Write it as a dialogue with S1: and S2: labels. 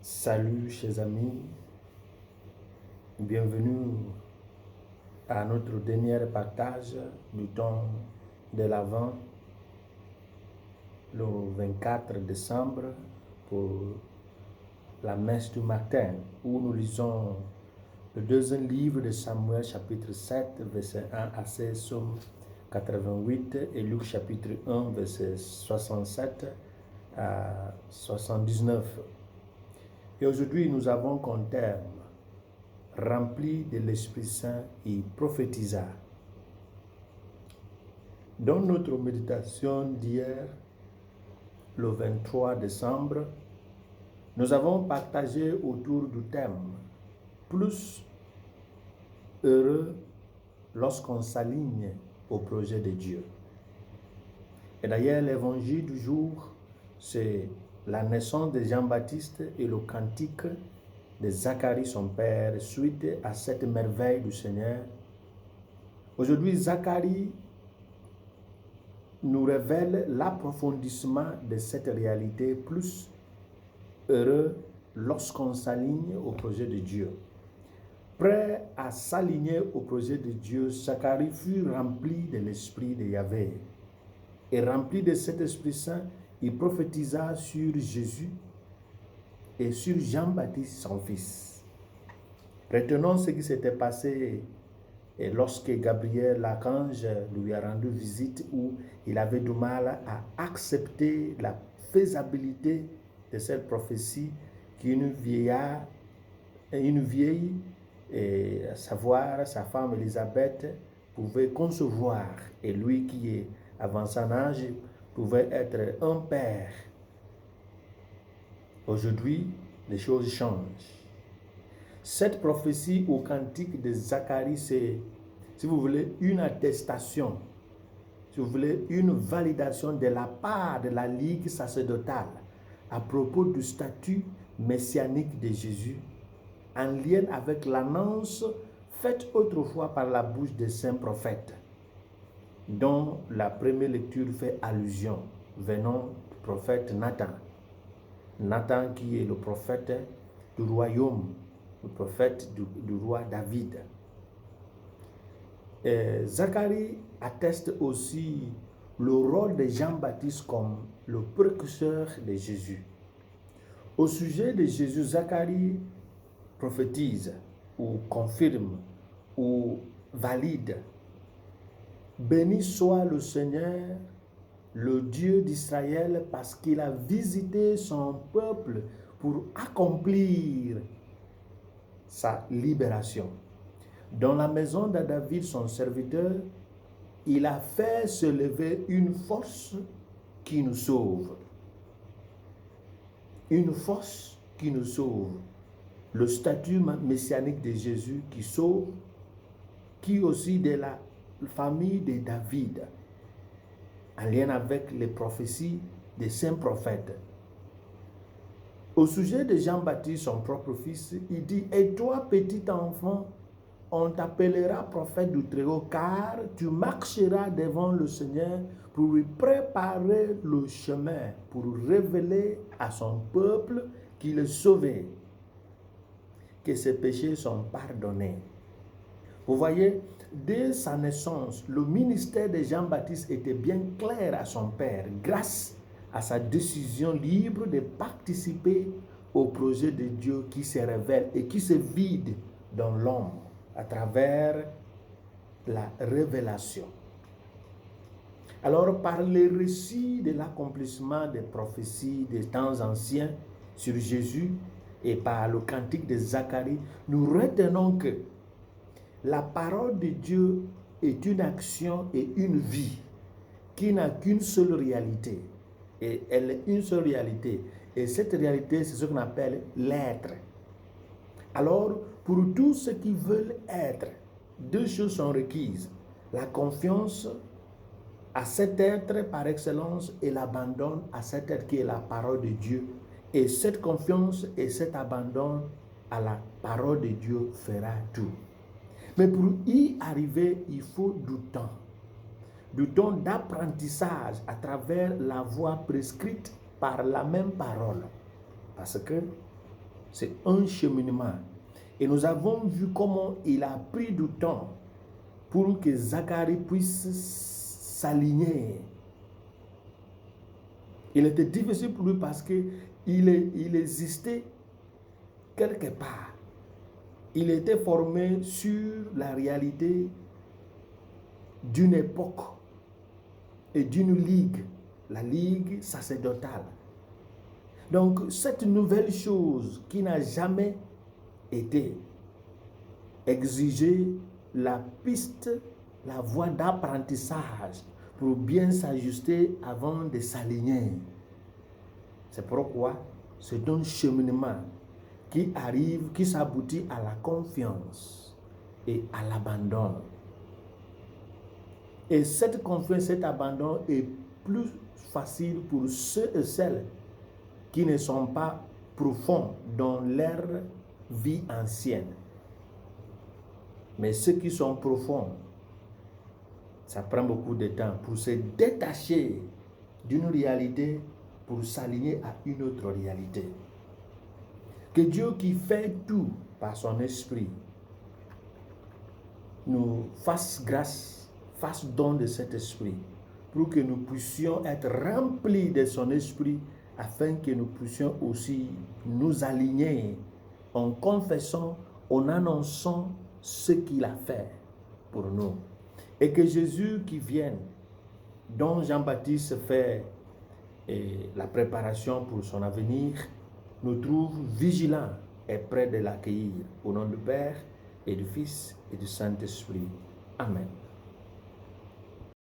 S1: Salut chers amis, bienvenue à notre dernier partage du temps de l'Avent, le 24 décembre, pour la messe du matin, où nous lisons le deuxième livre de Samuel, chapitre 7, verset 1 à 16, Psaume 88, et Luc, chapitre 1, verset 67 à 79. Et aujourd'hui, nous avons comme thème « Rempli de l'Esprit Saint et prophétisa ». Dans notre méditation d'hier, le 23 décembre, nous avons partagé autour du thème « Plus heureux lorsqu'on s'aligne au projet de Dieu ». Et d'ailleurs, l'évangile du jour, c'est la naissance de Jean-Baptiste et le cantique de Zacharie, son père, suite à cette merveille du Seigneur. Aujourd'hui, Zacharie nous révèle l'approfondissement de cette réalité, plus heureux lorsqu'on s'aligne au projet de Dieu. Prêt à s'aligner au projet de Dieu, Zacharie fut rempli de l'esprit de Yahvé. Et rempli de cet Esprit Saint, il prophétisa sur Jésus et sur Jean-Baptiste, son fils. Retenons ce qui s'était passé et lorsque Gabriel, l'archange, lui a rendu visite, où il avait du mal à accepter la faisabilité de cette prophétie qu'une vieille, à savoir sa femme Élisabeth, pouvait concevoir. Et lui qui est avancé en âge pouvait être un père. Aujourd'hui, les choses changent. Cette prophétie au cantique de Zacharie, c'est, si vous voulez, une attestation, si vous voulez, une validation de la part de la Ligue sacerdotale à propos du statut messianique de Jésus, en lien avec l'annonce faite autrefois par la bouche des saints prophètes, dont la première lecture fait allusion, venant du prophète Nathan. Nathan qui est le prophète du royaume, le prophète du roi David. Et Zacharie atteste aussi le rôle de Jean-Baptiste comme le précurseur de Jésus. Au sujet de Jésus, Zacharie prophétise ou confirme ou valide. Béni soit le Seigneur, le Dieu d'Israël, parce qu'il a visité son peuple pour accomplir sa libération. Dans la maison de David, son serviteur, il a fait se lever une force qui nous sauve. Une force qui nous sauve. Le statut messianique de Jésus qui sauve, qui aussi de la famille de David, en lien avec les prophéties des saints prophètes. Au sujet de Jean-Baptiste, son propre fils, il dit « Et toi, petit enfant, on t'appellera prophète du Très-Haut, car tu marcheras devant le Seigneur pour lui préparer le chemin, pour révéler à son peuple qu'il est sauvé, que ses péchés sont pardonnés. » Vous voyez, dès sa naissance, le ministère de Jean-Baptiste était bien clair à son père, grâce à sa décision libre de participer au projet de Dieu qui se révèle et qui se vide dans l'homme à travers la révélation. Alors, par les récits de l'accomplissement des prophéties des temps anciens sur Jésus et par le cantique de Zacharie, nous retenons que la parole de Dieu est une action et une vie qui n'a qu'une seule réalité. Et elle est une seule réalité. Et cette réalité, c'est ce qu'on appelle l'être. Alors, pour tous ceux qui veulent être, deux choses sont requises. La confiance à cet être par excellence et l'abandon à cet être qui est la parole de Dieu. Et cette confiance et cet abandon à la parole de Dieu fera tout. Mais pour y arriver, il faut du temps d'apprentissage à travers la voie prescrite par la même parole. Parce que C'est un cheminement. Et nous avons vu comment il a pris du temps pour que Zacharie puisse s'aligner. Il était difficile pour lui parce qu'il existait quelque part. Il était formé sur la réalité d'une époque et d'une ligue, la ligue sacerdotale. Donc, cette nouvelle chose qui n'a jamais été exiger la piste, la voie d'apprentissage pour bien s'ajuster avant de s'aligner. C'est pourquoi c'est un cheminement qui arrive, qui s'aboutit à la confiance et à l'abandon. Et cette confiance, cet abandon est plus facile pour ceux et celles qui ne sont pas profonds dans leur vie ancienne. Mais ceux qui sont profonds, ça prend beaucoup de temps pour se détacher d'une réalité pour s'aligner à une autre réalité. Que Dieu qui fait tout par son esprit nous fasse grâce, fasse don de cet esprit pour que nous puissions être remplis de son esprit afin que nous puissions aussi nous aligner en confessant, en annonçant ce qu'il a fait pour nous. Et que Jésus qui vienne, dont Jean-Baptiste fait la préparation pour son avenir, nous trouve vigilants et prêts de l'accueillir. Au nom du Père et du Fils et du Saint-Esprit. Amen.